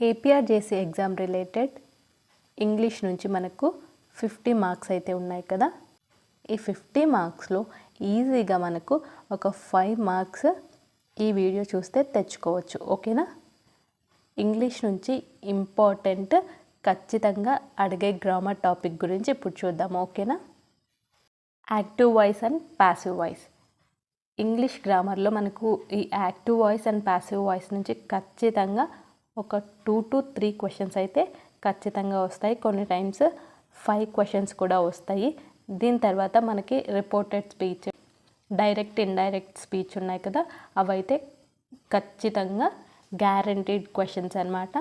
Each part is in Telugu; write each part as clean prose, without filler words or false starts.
ఏపీఆర్జేసీ ఎగ్జామ్ రిలేటెడ్ ఇంగ్లీష్ నుంచి మనకు 50 మార్క్స్ అయితే ఉన్నాయి కదా. ఈ 50 మార్క్స్లో ఈజీగా మనకు ఒక 5 మార్క్స్ ఈ వీడియో చూస్తే తెచ్చుకోవచ్చు. ఓకేనా? ఇంగ్లీష్ నుంచి ఇంపార్టెంట్ ఖచ్చితంగా అడిగే గ్రామర్ టాపిక్ గురించి ఇప్పుడు చూద్దాం. ఓకేనా? Active voice and passive voice. English గ్రామర్లో మనకు ఈ active voice and passive voice నుంచి ఖచ్చితంగా ఒక 2 to 3 క్వశ్చన్స్ అయితే ఖచ్చితంగా వస్తాయి. కొన్ని టైమ్స్ 5 క్వశ్చన్స్ కూడా వస్తాయి. దీని తర్వాత మనకి reported speech, direct indirect speech ఉన్నాయి కదా, అవైతే ఖచ్చితంగా గ్యారంటీడ్ క్వశ్చన్స్ అనమాట.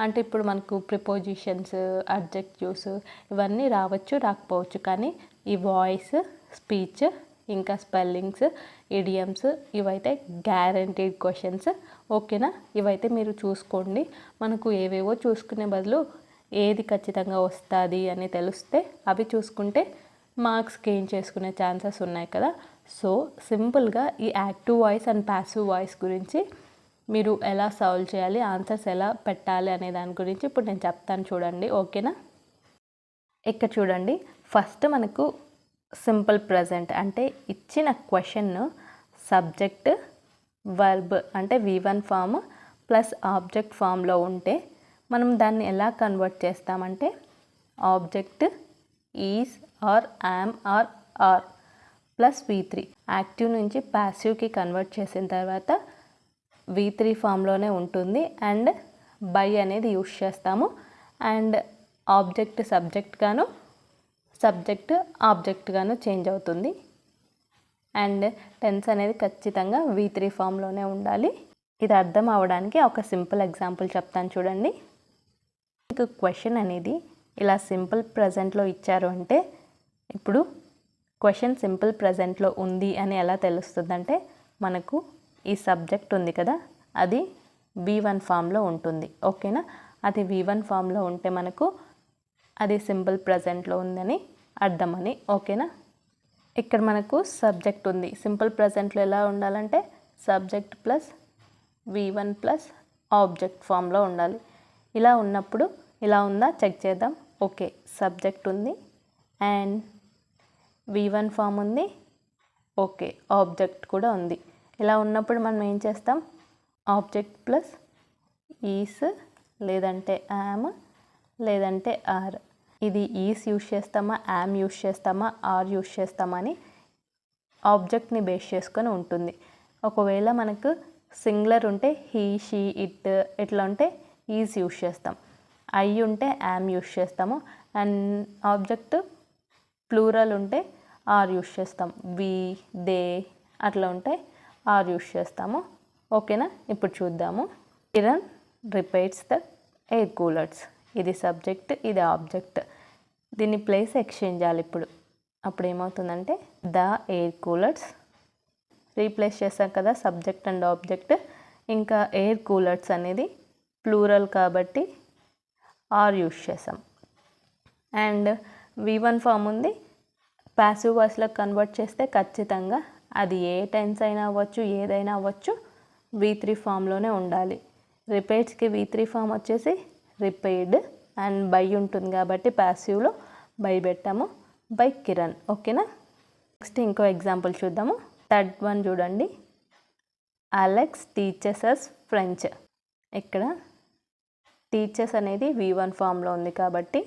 అంటే ఇప్పుడు మనకు ప్రిపోజిషన్స్, అడ్జెక్టివ్స్ ఇవన్నీ రావచ్చు, రాకపోవచ్చు, కానీ ఈ వాయిస్, స్పీచ్, ఇంకా స్పెల్లింగ్స్, ఇడియమ్స్ ఇవైతే గ్యారంటీడ్ క్వశ్చన్స్. ఓకేనా? ఇవైతే మీరు చూసుకోండి. మనకు ఏవేవో చూసుకునే బదులు ఏది ఖచ్చితంగా వస్తుంది అని తెలిస్తే అవి చూసుకుంటే మార్క్స్ గెయిన్ చేసుకునే ఛాన్సెస్ ఉన్నాయి కదా. సో సింపుల్గా ఈ active voice and passive voice గురించి మీరు ఎలా సాల్వ్ చేయాలి, ఆన్సర్స్ ఎలా పెట్టాలి అనే దాని గురించి ఇప్పుడు నేను చెప్తాను, చూడండి. ఓకేనా? ఇక్కడ చూడండి, ఫస్ట్ మనకు సింపుల్ ప్రజెంట్ అంటే ఇచ్చిన క్వశ్చన్ సబ్జెక్ట్, వర్బ్ అంటే V1 ఫామ్ ప్లస్ ఆబ్జెక్ట్ ఫామ్లో ఉంటే మనం దాన్ని ఎలా కన్వర్ట్ చేస్తామంటే object is are am are are plus V3. Active నుంచి ప్యాసివ్కి కన్వర్ట్ చేసిన తర్వాత V3 ఫామ్లోనే ఉంటుంది అండ్ బై అనేది యూస్ చేస్తాము. అండ్ ఆబ్జెక్ట్ సబ్జెక్ట్ గాను, సబ్జెక్ట్ ఆబ్జెక్ట్ గాను చేంజ్ అవుతుంది. అండ్ టెన్స్ అనేది ఖచ్చితంగా V3 ఫామ్లోనే ఉండాలి. ఇది అర్థం అవడానికి ఒక సింపుల్ ఎగ్జాంపుల్ చెప్తాను, చూడండి. మీకు క్వశ్చన్ అనేది ఇలా సింపుల్ ప్రజెంట్లో ఇచ్చారు అంటే ఇప్పుడు క్వశ్చన్ సింపుల్ ప్రజెంట్లో ఉంది అని ఎలా తెలుస్తుందంటే మనకు ఈ సబ్జెక్ట్ ఉంది కదా, అది V1 ఫామ్లో ఉంటుంది. ఓకేనా? అది V1 ఫామ్లో ఉంటే మనకు అది సింపుల్ ప్రజెంట్లో ఉందని అర్థమని. ఓకేనా? ఇక్కడ మనకు సబ్జెక్ట్ ఉంది. సింపుల్ ప్రజెంట్లో ఎలా ఉండాలంటే subject plus V1 plus object ఫామ్లో ఉండాలి. ఇలా ఉన్నప్పుడు ఇలా ఉందా చెక్ చేద్దాం. ఓకే, సబ్జెక్ట్ ఉంది అండ్ V1 ఫామ్ ఉంది, ఓకే, ఆబ్జెక్ట్ కూడా ఉంది. ఇలా ఉన్నప్పుడు మనం ఏం చేస్తాం, ఆబ్జెక్ట్ ప్లస్ ఈస్ లేదంటే యామ్ లేదంటే ఆర్. ఇది ఈస్ యూస్ చేస్తామా, యామ్ యూస్ చేస్తామా, ఆర్ యూస్ చేస్తామా అని ఆబ్జెక్ట్ని బేస్ చేసుకొని ఉంటుంది. ఒకవేళ మనకు సింగులర్ ఉంటే హీ, షీ, ఇట్ ఇట్లా ఉంటే ఈస్ యూస్ చేస్తాం. ఐ ఉంటే యామ్ యూస్ చేస్తాము. అండ్ ఆబ్జెక్ట్ ప్లూరల్ ఉంటే ఆర్ యూస్ చేస్తాం. వి, దే అట్లా ఉంటే ఆర్ యూస్ చేస్తాము. ఓకేనా? ఇప్పుడు చూద్దాము. Kiran repairs the air coolers. ఇది సబ్జెక్ట్, ఇది ఆబ్జెక్ట్. దీన్ని ప్లేస్ ఎక్స్చేంజ్ చేయాలి ఇప్పుడు. అప్పుడు ఏమవుతుందంటే ద ఎయిర్ కూలర్స్ రీప్లేస్ చేస్తాం కదా సబ్జెక్ట్ అండ్ ఆబ్జెక్ట్. ఇంకా ఎయిర్ కూలర్స్ అనేది ప్లూరల్ కాబట్టి ఆర్ యూస్ చేసాం. అండ్ V1 ఫామ్ ఉంది. ప్యాసివ్ వాయిస్లో కన్వర్ట్ చేస్తే ఖచ్చితంగా అది ఏ టెన్స్ అయినా అవ్వచ్చు, ఏదైనా అవ్వచ్చు, V3 ఫామ్లోనే ఉండాలి. రిపేర్స్కి V3 ఫామ్ వచ్చేసి రిపేర్డ్ అండ్ బై ఉంటుంది కాబట్టి ప్యాసివ్లో బై పెట్టాము, బై కిరణ్. ఓకేనా? నెక్స్ట్ ఇంకో ఎగ్జాంపుల్ చూద్దాము. థర్డ్ వన్ చూడండి. అలెక్స్ టీచర్స్ అస్ ఫ్రెంచ్. ఇక్కడ టీచర్స్ అనేది V1 ఫామ్లో ఉంది కాబట్టి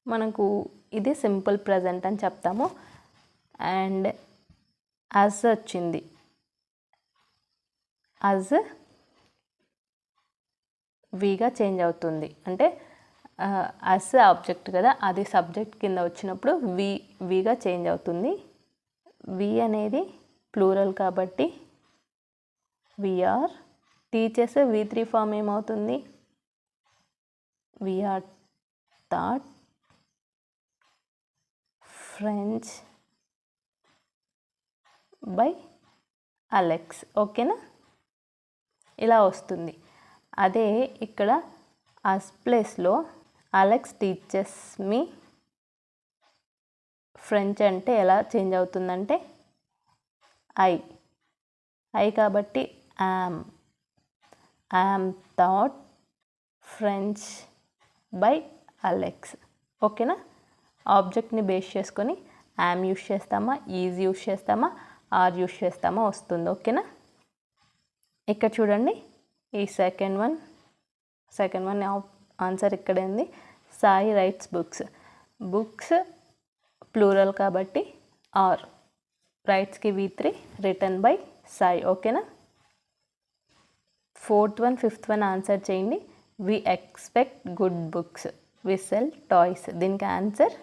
మనకు ఇది సింపుల్ ప్రజెంట్ అని చెప్తాము. అండ్ అజ్ వచ్చింది. అజ్ వీగా చేంజ్ అవుతుంది. అంటే అస్ ఆబ్జెక్ట్ కదా, అది సబ్జెక్ట్ కింద వచ్చినప్పుడు వీగా చేంజ్ అవుతుంది. వి అనేది ప్లూరల్ కాబట్టి వీఆర్. టీచర్స్ V3 ఫామ్ ఏమవుతుంది, we are taught French by Alex. ఓకేనా? ఇలా వస్తుంది. అదే ఇక్కడ అస్ ప్లేస్లో అలెక్స్ టీచర్స్ మీ ఫ్రెంచ్ అంటే ఎలా చేంజ్ అవుతుందంటే ఐ కాబట్టి yam thought French by Alex. ఓకేనా? ఆబ్జెక్ట్ని బేస్ చేసుకొని యామ్ యూస్ చేస్తామా, ఈజ్ యూస్ చేస్తామా, ఆర్ యూస్ చేస్తామా వస్తుంది. ఓకేనా? ఇక్కడ చూడండి, ఈ సెకండ్ వన్ ఆన్సర్ ఇక్కడ ఉంది. Sai writes books. Books plural కాబట్టి ఆర్, రైట్స్కి V3, రిటర్న్ బై సాయి. ఓకేనా? ఫిఫ్త్ వన్ ఆన్సర్ చేయండి. We expect good books, we sell toys. దీనికి ఆన్సర్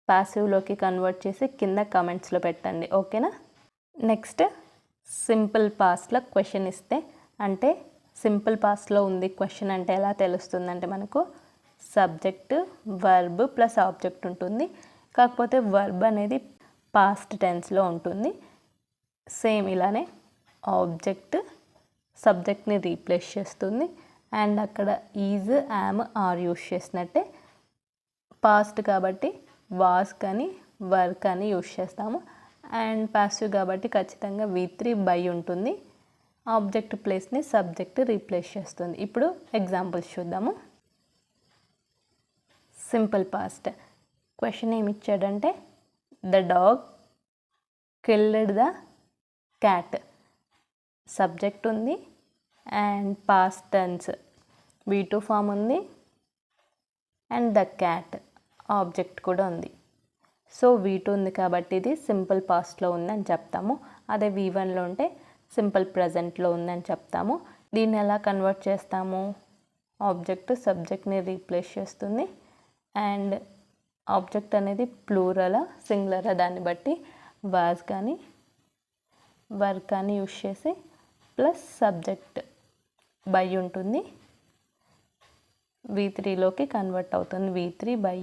పాసివ్లోకి కన్వర్ట్ చేసి కింద కమెంట్స్లో పెట్టండి. ఓకేనా? నెక్స్ట్ సింపుల్ పాస్ట్లో క్వశ్చన్ ఇస్తే, అంటే సింపుల్ పాస్ట్లో ఉంది క్వశ్చన్ అంటే ఎలా తెలుస్తుందంటే మనకు సబ్జెక్ట్, వర్బ్ ప్లస్ ఆబ్జెక్ట్ ఉంటుంది. కాకపోతే వర్బ్ అనేది పాస్ట్ టెన్స్లో ఉంటుంది. సేమ్ ఇలానే ఆబ్జెక్ట్ సబ్జెక్ట్ని రీప్లేస్ చేస్తుంది. అండ్ అక్కడ ఈజ్, యామ్, ఆర్ యూస్ చేసినట్టే పాస్ట్ కాబట్టి వాస్ కానీ వర్ కానీ యూస్ చేస్తాము. అండ్ పాసివ్ కాబట్టి ఖచ్చితంగా V3 బై ఉంటుంది. ఆబ్జెక్ట్ ప్లేస్ని సబ్జెక్ట్ రీప్లేస్ చేస్తుంది. ఇప్పుడు ఎగ్జాంపుల్స్ చూద్దాము. సింపుల్ పాస్ట్ క్వశ్చన్ ఏమి ఇచ్చాడంటే the dog killed the cat. Subject ఉంది and past tense V2 form ఉంది అండ్ ద క్యాట్ ఆబ్జెక్ట్ కూడా ఉంది. సో V2 ఉంది కాబట్టి ఇది సింపుల్ పాస్ట్లో ఉందని చెప్తాము. అదే V1లో ఉంటే సింపుల్ ప్రజెంట్లో ఉందని చెప్తాము. దీన్ని ఎలా కన్వర్ట్ చేస్తాము? ఆబ్జెక్ట్ సబ్జెక్ట్ని రీప్లేస్ చేస్తుంది. అండ్ ఆబ్జెక్ట్ అనేది ప్లూరలా సింగులరా దాన్ని బట్టి వాజ్ కానీ వర్ కానీ యూస్ చేసి ప్లస్ సబ్జెక్ట్ బై ఉంటుంది. V3లోకి కన్వర్ట్ అవుతుంది. V3 బై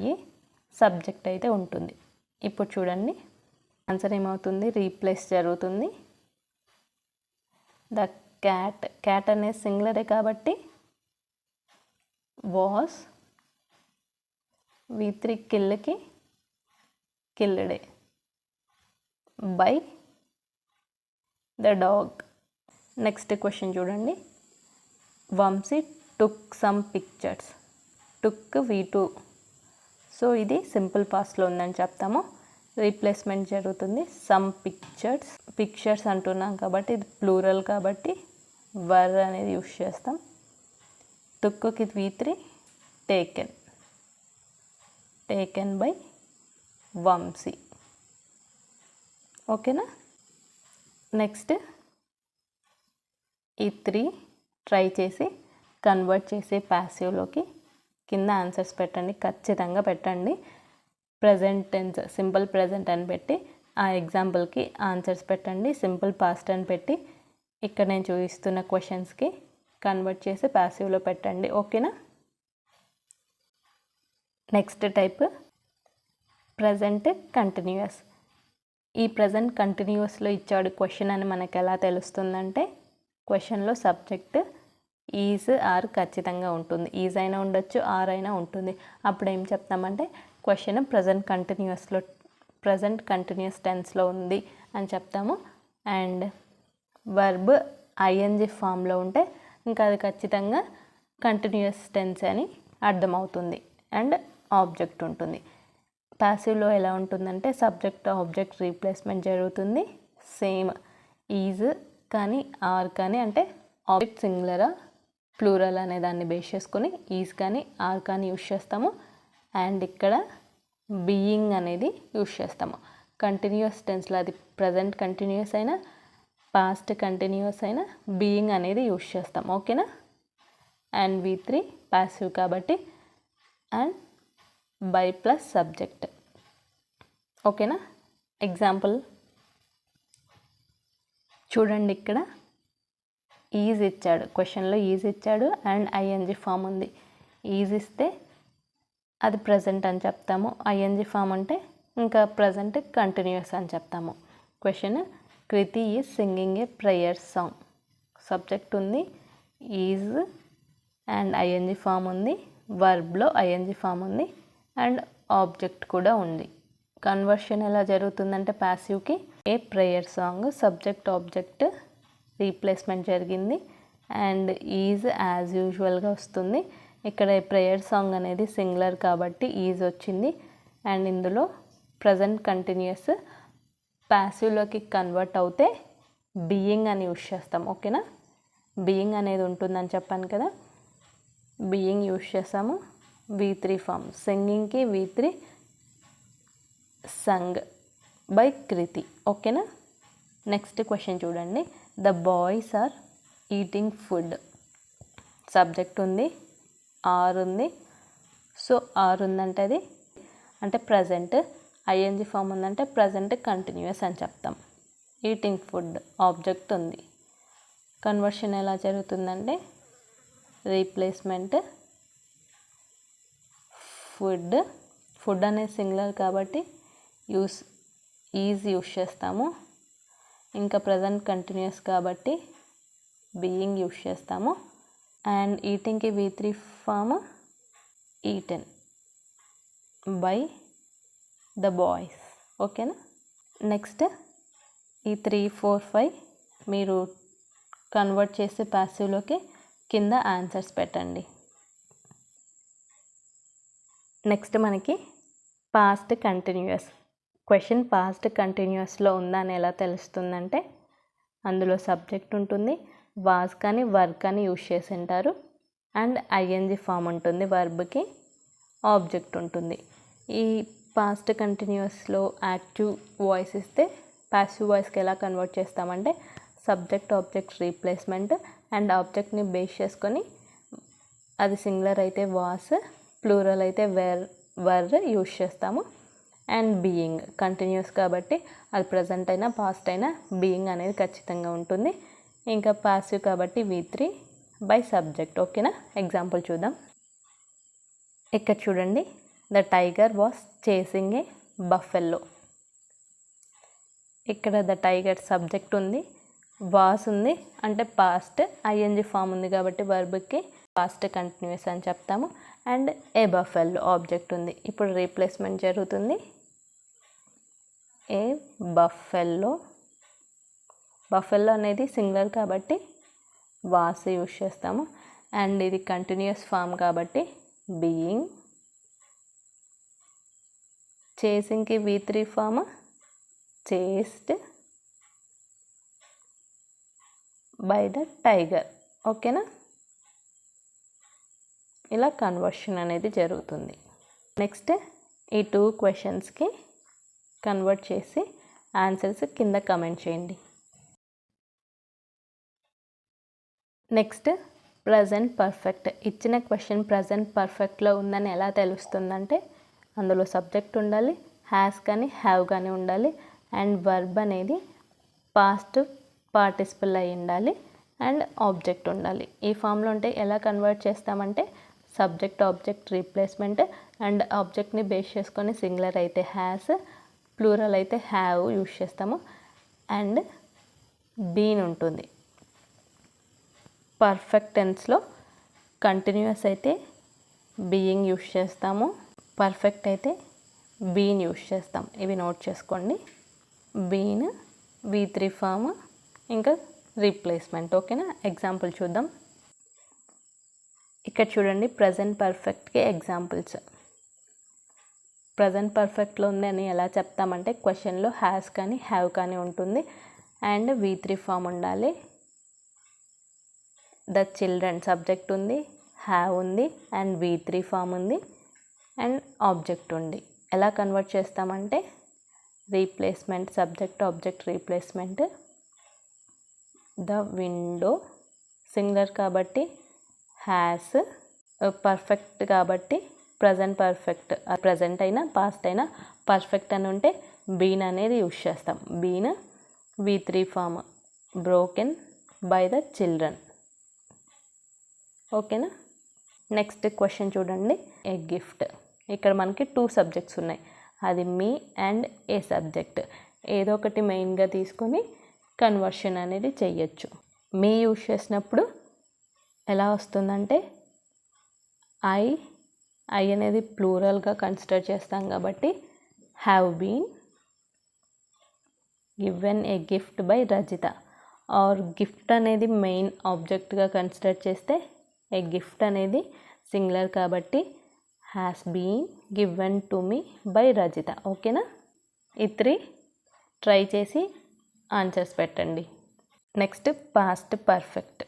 సబ్జెక్ట్ అయితే ఉంటుంది. ఇప్పుడు చూడండి ఆన్సర్ ఏమవుతుంది? రీప్లేస్ జరుగుతుంది. ద క్యాట్ అనేది సింగులరే కాబట్టి వాస్, V3 కిల్కి కిల్డే by the dog. Next question చూడండి. Vamshi took some pictures. Took V2. So ఇది సింపుల్ పాస్ట్లో ఉందని చెప్తాము. రీప్లేస్మెంట్ జరుగుతుంది. సమ్ పిక్చర్స్ అంటున్నాం కాబట్టి ఇది ప్లూరల్ కాబట్టి వర్ అనేది యూస్ చేస్తాం. టుక్కి V3 టేకెన్ బై వంశీ. ఓకేనా? నెక్స్ట్ ఈ 3 ట్రై చేసి కన్వర్ట్ చేసి ప్యాసివ్లోకి కింద ఆన్సర్స్ పెట్టండి. ఖచ్చితంగా పెట్టండి. ప్రజెంట్ టెన్స్ సింపుల్ ప్రజెంట్ అని పెట్టి ఆ ఎగ్జాంపుల్కి ఆన్సర్స్ పెట్టండి. సింపుల్ పాస్ట్ అని పెట్టి ఇక్కడ నేను చూపిస్తున్న క్వశ్చన్స్కి కన్వర్ట్ చేసి ప్యాసివ్లో పెట్టండి. ఓకేనా? Next type present continuous. ఈ ప్రజెంట్ కంటిన్యూస్లో ఇచ్చాడు క్వశ్చన్ అని మనకు ఎలా తెలుస్తుందంటే క్వశ్చన్లో సబ్జెక్ట్ ఈజ్, ఆర్ ఖచ్చితంగా ఉంటుంది. ఈజ్ అయినా ఉండొచ్చు, ఆర్ అయినా ఉంటుంది. అప్పుడు ఏం చెప్తామంటే క్వశ్చన్ ప్రజెంట్ కంటిన్యూస్ టెన్స్లో ఉంది అని చెప్తాము. అండ్ వర్బ్ ING ఫామ్లో ఉంటే ఇంకా అది ఖచ్చితంగా కంటిన్యూస్ టెన్స్ అని అర్థమవుతుంది. అండ్ ఆబ్జెక్ట్ ఉంటుంది. ప్యాసివ్లో ఎలా ఉంటుందంటే సబ్జెక్ట్ ఆబ్జెక్ట్ రీప్లేస్మెంట్ జరుగుతుంది. సేమ్ ఈజ్ కానీ ఆర్ కానీ, అంటే ఆబ్జెక్ట్ సింగులరా ప్లూరల్ అనే దాన్ని బేస్ చేసుకొని ఈజ్ కానీ ఆర్ కానీ యూస్ చేస్తాము. అండ్ ఇక్కడ బీయింగ్ అనేది యూస్ చేస్తాము. కంటిన్యూస్ టెన్స్లో అది ప్రజెంట్ కంటిన్యూస్ అయినా పాస్ట్ కంటిన్యూస్ అయినా బీయింగ్ అనేది యూస్ చేస్తాం. ఓకేనా? అండ్ V3 ప్యాసివ్ కాబట్టి అండ్ బై ప్లస్ సబ్జెక్ట్. ఓకేనా? ఎగ్జాంపుల్ చూడండి. ఇక్కడ ఈజ్ ఇచ్చాడు, క్వశ్చన్లో ఈజ్ ఇచ్చాడు అండ్ ING ఫామ్ ఉంది. ఈజ్ ఇస్తే అది ప్రజెంట్ అని చెప్తాము. ING ఫామ్ అంటే ఇంకా ప్రజెంట్ కంటిన్యూస్ అని చెప్తాము. Question Kriti is singing a prayer song. Subject ఉంది, ఈజ్ అండ్ ING ఫామ్ ఉంది. వర్బ్లో ING ఫామ్ ఉంది అండ్ ఆబ్జెక్ట్ కూడా ఉంది. కన్వర్షన్ ఎలా జరుగుతుందంటే ప్యాసివ్కి a prayer song subject object replacement జరిగింది. అండ్ ఈజ్ యాజ్ యూజువల్గా వస్తుంది. ఇక్కడ ప్రేయర్ సాంగ్ అనేది సింగులర్ కాబట్టి ఈజ్ వచ్చింది. అండ్ ఇందులో ప్రజెంట్ కంటిన్యూస్ ప్యాసివ్లోకి కన్వర్ట్ అవుతే బీయింగ్ అని యూజ్ చేస్తాం. ఓకేనా, బీయింగ్ అనేది ఉంటుందని చెప్పాను కదా, బీయింగ్ యూజ్ చేస్తాము. V3 form సింగింగ్కి V3 Sung by Kriti. ఓకేనా. నెక్స్ట్ క్వశ్చన్ చూడండి. The boys are eating food. Subject ఉంది, ఆర్ ఉంది. సో ఆర్ ఉందంటే అది అంటే ప్రజెంట్, ఐఎన్జి ఫామ్ ఉందంటే ప్రజెంట్ కంటిన్యూస్ అని చెప్తాం. ఈటింగ్ ఫుడ్ ఆబ్జెక్ట్ ఉంది. కన్వర్షన్ ఎలా జరుగుతుందంటే రీప్లేస్మెంట్ ఫుడ్, ఫుడ్ అనేది సింగులర్ కాబట్టి ఈజ్ యూస్ చేస్తాము. ఇంకా ప్రజెంట్ కంటిన్యూస్ కాబట్టి బీయింగ్ యూస్ చేస్తాము. అండ్ ఈటింగ్కి V3 form eaten by the boys. ఓకేనా. నెక్స్ట్ ఈ 3, 4, 5 మీరు కన్వర్ట్ చేసి ప్యాసివ్లోకి కింద ఆన్సర్స్ పెట్టండి. నెక్స్ట్ మనకి పాస్ట్ కంటిన్యూస్ క్వశ్చన్. పాస్ట్ కంటిన్యూస్లో ఉందా అని ఎలా తెలుస్తుందంటే అందులో సబ్జెక్ట్ ఉంటుంది, వాజ్ కానీ వర్క్ అని యూజ్ చేసి ఉంటారు. అండ్ ఐఎన్జి ఫామ్ ఉంటుంది, వర్బ్కి ఆబ్జెక్ట్ ఉంటుంది. ఈ పాస్ట్ కంటిన్యూస్లో యాక్టివ్ వాయిస్ ఇస్తే ప్యాసివ్ వాయిస్కి ఎలా కన్వర్ట్ చేస్తామంటే సబ్జెక్ట్ ఆబ్జెక్ట్ రీప్లేస్మెంట్ అండ్ ఆబ్జెక్ట్ని బేస్ చేసుకొని అది సింగులర్ అయితే వాస్, ప్లూరల్ అయితే వర్ యూజ్ చేస్తాము. అండ్ బీయింగ్ కంటిన్యూస్ కాబట్టి అది ప్రజెంట్ అయినా పాస్ట్ అయినా బీయింగ్ అనేది ఖచ్చితంగా ఉంటుంది. ఇంకా పాసివ్ కాబట్టి V3 బై సబ్జెక్ట్. ఓకేనా. ఎగ్జాంపుల్ చూద్దాం. ఇక్కడ చూడండి. The tiger was chasing A buffalo. ఇక్కడ ద టైగర్ సబ్జెక్ట్ ఉంది, వాస్ ఉంది అంటే పాస్ట్, ఐఎన్జి ఫామ్ ఉంది కాబట్టి వర్బ్కి పాస్ట్ కంటిన్యూస్ అని చెప్తాము. అండ్ ఏ బఫెల్లో ఆబ్జెక్ట్ ఉంది. ఇప్పుడు రీప్లేస్మెంట్ జరుగుతుంది. ఏ బఫెల్లో, బఫెల్లో అనేది సింగులర్ కాబట్టి వాస్ యూజ్ చేస్తాము. అండ్ ఇది కంటిన్యూస్ ఫామ్ కాబట్టి బీయింగ్. చేసింగ్కి V3 form chased by the tiger. ఓకేనా. ఇలా కన్వర్షన్ అనేది జరుగుతుంది. నెక్స్ట్ ఈ 2 క్వశ్చన్స్కి కన్వర్ట్ చేసి ఆన్సర్స్ కింద కమెంట్ చేయండి. Next present perfect. ఇచ్చిన క్వశ్చన్ ప్రజెంట్ పర్ఫెక్ట్లో ఉందని ఎలా తెలుస్తుందంటే అందులో సబ్జెక్ట్ ఉండాలి, హ్యాస్ కానీ హ్యావ్ కానీ ఉండాలి. అండ్ వర్బ్ అనేది పాస్ట్ పార్టిసిపల్ అయి ఉండాలి. అండ్ ఆబ్జెక్ట్ ఉండాలి. ఈ ఫామ్లో ఉంటే ఎలా కన్వర్ట్ చేస్తామంటే సబ్జెక్ట్ ఆబ్జెక్ట్ రీప్లేస్మెంట్ అండ్ ఆబ్జెక్ట్ని బేస్ చేసుకొని సింగులర్ అయితే హ్యాస్, ప్లూరల్ అయితే హ్యావ్ యూజ్ చేస్తాము. అండ్ బీన్ ఉంటుంది. పర్ఫెక్ట్ టెన్స్లో కంటిన్యూస్ అయితే బీయింగ్ యూజ్ చేస్తాము, పర్ఫెక్ట్ అయితే బీన్ యూజ్ చేస్తాం. ఇవి నోట్ చేసుకోండి. బీన్, V3 ఫామ్, ఇంకా రీప్లేస్మెంట్. ఓకేనా. ఎగ్జాంపుల్ చూద్దాం. ఇక్కడ చూడండి. ప్రజెంట్ పర్ఫెక్ట్కి ఎగ్జాంపుల్స్. ప్రజెంట్ పర్ఫెక్ట్లో ఉంది అని ఎలా చెప్తామంటే క్వశ్చన్లో హ్యాస్ కానీ హ్యావ్ కానీ ఉంటుంది. అండ్ V3 ఫామ్ ఉండాలి. ద చిల్డ్రన్ సబ్జెక్ట్ ఉంది, హ్యావ్ ఉంది అండ్ V3 ఫామ్ ఉంది అండ్ ఆబ్జెక్ట్ ఉంది. ఎలా కన్వర్ట్ చేస్తామంటే replacement subject object replacement. The window singular కాబట్టి హ్యాస్, పర్ఫెక్ట్ కాబట్టి ప్రజెంట్ పర్ఫెక్ట్, ప్రజెంట్ అయినా పాస్ట్ అయినా పర్ఫెక్ట్ అని ఉంటే బీన్ అనేది యూజ్ చేస్తాం. Been V3 form broken by the children. ఓకేనా. నెక్స్ట్ క్వశ్చన్ చూడండి. A gift. ఇక్కడ మనకి 2 సబ్జెక్ట్స్ ఉన్నాయి. అది మీ అండ్ ఏ సబ్జెక్ట్. ఏదో ఒకటి మెయిన్గా తీసుకొని కన్వర్షన్ అనేది చెయ్యొచ్చు. మీ యూజ్ చేసినప్పుడు ఎలా వస్తుందంటే ఐ అనేది ప్లూరల్గా కన్సిడర్ చేస్తాం కాబట్టి have been given a gift by Rajitha. Or gift అనేది మెయిన్ ఆబ్జెక్ట్గా కన్సిడర్ చేస్తే ఏ గిఫ్ట్ అనేది సింగులర్ కాబట్టి has been given to me by Rajitha. ఓకేనా? ఈ 3 ట్రై చేసి ఆన్సర్స్ పెట్టండి. Next past perfect.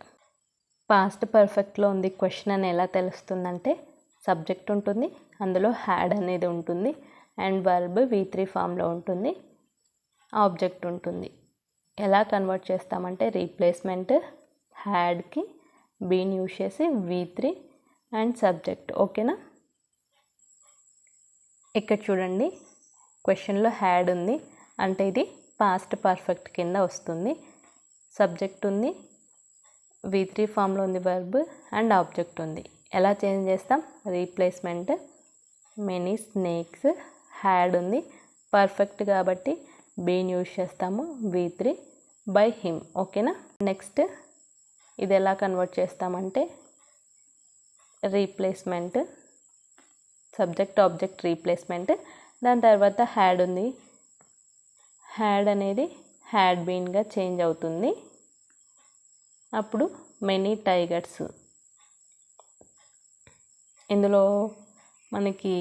పాస్ట్ పర్ఫెక్ట్లో ఉంది క్వశ్చన్ అని ఎలా తెలుస్తుందంటే సబ్జెక్ట్ ఉంటుంది, అందులో హ్యాడ్ అనేది ఉంటుంది అండ్ వర్బ్ V3 ఫామ్లో ఉంటుంది, ఆబ్జెక్ట్ ఉంటుంది. ఎలా కన్వర్ట్ చేస్తామంటే రీప్లేస్మెంట్ హ్యాడ్కి బీన్ యూజ్ చేసి V3 అండ్ సబ్జెక్ట్. ఓకేనా? ఇక్కడ చూడండి, క్వశ్చన్లో హ్యాడ్ ఉంది అంటే ఇది పాస్ట్ పర్ఫెక్ట్ కింద వస్తుంది. సబ్జెక్ట్ ఉంది, V3 ఫామ్లో ఉంది వర్బ్ అండ్ ఆబ్జెక్ట్ ఉంది. ఎలా చేంజ్ చేస్తాం? రీప్లేస్మెంట్ మెనీ స్నేక్స్, హ్యాడ్ ఉంది, పర్ఫెక్ట్ కాబట్టి బీన్ యూజ్ చేస్తాము, V3 బై హిమ్. ఓకేనా? నెక్స్ట్ ఇది ఎలా కన్వర్ట్ చేస్తామంటే రీప్లేస్మెంట్ సబ్జెక్ట్ ఆబ్జెక్ట్ రీప్లేస్మెంట్, దాని తర్వాత హ్యాడ్ ఉంది, హ్యాడ్ అనేది హ్యాడ్ బీన్గా చేంజ్ అవుతుంది. అప్పుడు మెనీ టైగర్స్. ఇందులో మనకి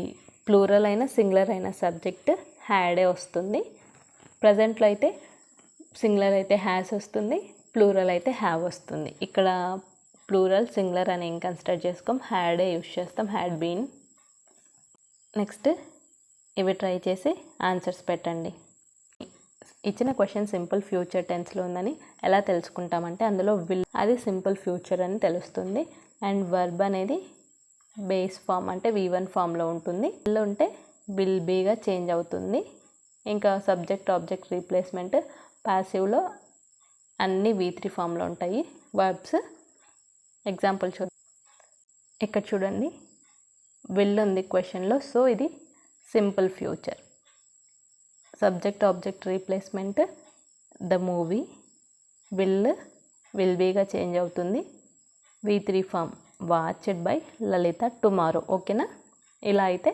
ప్లూరల్ అయినా సింగులర్ అయినా సబ్జెక్ట్ హ్యాడే వస్తుంది. ప్రజెంట్లో అయితే సింగులర్ అయితే హ్యాస్ వస్తుంది, ప్లూరల్ అయితే హ్యావ్ వస్తుంది. ఇక్కడ ప్లూరల్ సింగులర్ అని ఏం కన్సిడర్ చేసుకోం, హ్యాడే యూజ్ చేస్తాం, హ్యాడ్ బీన్. నెక్స్ట్ ఇవి ట్రై చేసి ఆన్సర్స్ పెట్టండి. ఇచ్చిన క్వశ్చన్ సింపుల్ ఫ్యూచర్ టెన్స్లో ఉందని ఎలా తెలుసుకుంటామంటే అందులో విల్ అది సింపుల్ ఫ్యూచర్ అని తెలుస్తుంది అండ్ వర్బ్ అనేది బేస్ ఫామ్ అంటే V1 ఫామ్లో ఉంటుంది. విల్ ఉంటే విల్ బీగా చేంజ్ అవుతుంది. ఇంకా సబ్జెక్ట్ ఆబ్జెక్ట్ రీప్లేస్మెంట్ ప్యాసివ్లో అన్నీ V3 ఫామ్లో ఉంటాయి. వర్బ్స్ ఎగ్జాంపుల్ ఇక్కడ చూడండి, విల్ ఉంది క్వశ్చన్లో, సో ఇది simple future. Subject object replacement the movie, will బీగా చేంజ్ అవుతుంది. V3 form watched by Lalitha tomorrow. ఓకేనా? ఇలా అయితే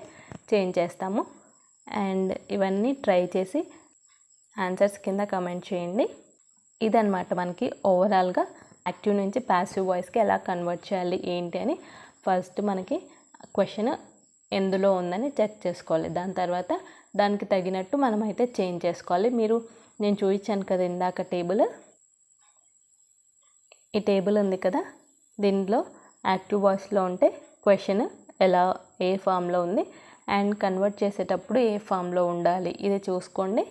చేంజ్ చేస్తాము అండ్ ఇవన్నీ ట్రై చేసి ఆన్సర్స్ కింద కమెంట్ చేయండి. ఇదన్నమాట మనకి ఓవరాల్గా యాక్టివ్ నుంచి ప్యాసివ్ వాయిస్కి ఎలా కన్వర్ట్ చేయాలి ఏంటి అని ఫస్ట్ మనకి క్వశ్చన్ ఎందులో ఉందని చెక్ చేసుకోవాలి. దాని తర్వాత దానికి తగినట్టు మనం అయితే చేంజ్ చేసుకోవాలి. నేను చూపించాను కదా ఇందాక టేబుల్, ఈ టేబుల్ ఉంది కదా, దీనిలో యాక్టివ్ వాయిస్లో ఉంటే క్వశ్చన్ ఏ ఫామ్లో ఉంది అండ్ కన్వర్ట్ చేసేటప్పుడు ఏ ఫామ్లో ఉండాలి ఇది చూసుకోండి,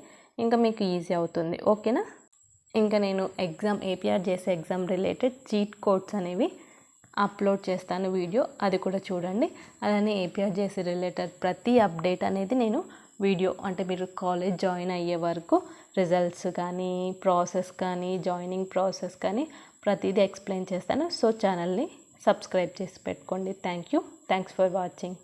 ఇంకా మీకు ఈజీ అవుతుంది. ఓకేనా? ఇంకా నేను APR చేసే ఎగ్జామ్ రిలేటెడ్ చీట్ కోడ్స్ అనేవి అప్లోడ్ చేస్తాను వీడియో, అది కూడా చూడండి. అలానే APR చేసే రిలేటెడ్ ప్రతి అప్డేట్ అనేది నేను వీడియో అంటే మీరు కాలేజ్ జాయిన్ అయ్యే వరకు రిజల్ట్స్ కానీ ప్రాసెస్ కానీ జాయినింగ్ ప్రాసెస్ కానీ ప్రతిదీ ఎక్స్ప్లెయిన్ చేస్తాను. సో ఛానల్ని సబ్స్క్రైబ్ చేసి పెట్టుకోండి. Thanks for watching.